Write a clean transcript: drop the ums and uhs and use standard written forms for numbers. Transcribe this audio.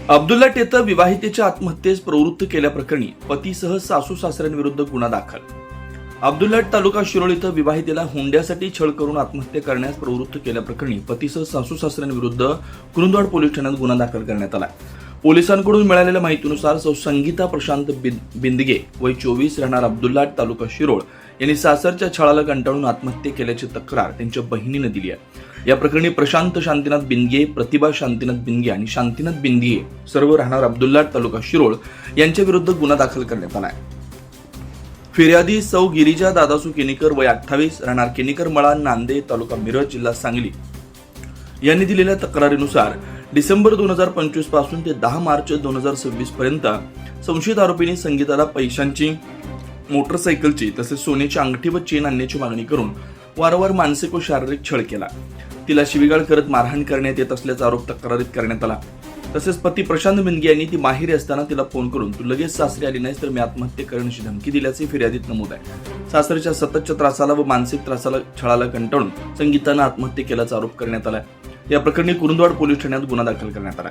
अब्दुल्ला टेतं विवाहितेच्या आत्महत्येस प्रवृत्त केल्याप्रकरणी पतीसह सासू सासऱ्यांविरुद्ध गुन्हा दाखल. अब्दुल्ला तालुका शिरोळ इथं विवाहितेला हुंड्यासाठी छळ करून आत्महत्या करण्यास प्रवृत्त केल्याप्रकरणी पतीसह सासू सासऱ्यांविरुद्ध कुरुंदवाड पोलीस ठाण्यात गुन्हा दाखल करण्यात आला. पोलिसांकडून मिळालेल्या माहितीनुसार सौ संगीता प्रशांत बिंदगे वय 24 राहणार अब्दुल्ला तालुका शिरोळ यांनी सासरच्या छळाला कंटाळून आत्महत्या केल्याची तक्रार त्यांच्या बहिणीने दिली आहे. या प्रकरणी प्रशांत शांतीनाथ बिंदगे, प्रतिभा शांतीनाथ बिंदगे आणि शांतीनाथ बिंदगे सर्व राहणार अब्दुल्ला तालुका शिरोळ यांच्या विरुद्ध गुन्हा दाखल करण्यात आला आहे. फिर्यादी सौ गिरिजा दादासू केनीकर वय 28 राहणार केनीकर मळा, नांदे तालुका मिरज जिल्हा सांगली यांनी दिलेल्या तक्रारीनुसार डिसेंबर 2025 पासून ते 10 मार्च 2026 पर्यंत संशयित आरोपींनी संगीताला पैशांची, मोटरसायकलची तसेच सोन्याची अंगठी व चेन आणण्याची मागणी करून वारंवार मानसिक व शारीरिक छळ केला. तिला शिवीगाळ करत मारहाण करण्यात येत असल्याचा आरोप तक्रारीत करण्यात आला. तसेच पती प्रशांत बिंदगे यांनी ती माहेरी असताना तिला फोन करून तू लगेच सासरी आली नाहीस तर मी आत्महत्या करण्याची धमकी दिल्याचे फिर्यादीत नमूद आहे. सासरीच्या सततच्या त्रासाला व मानसिक त्रासाला छळाला कंटाळून संगीतानं आत्महत्या केल्याचा आरोप करण्यात आला. या प्रकरणी कुरुंदवाड पोलीस ठाण्यात गुन्हा दाखल करण्यात आला.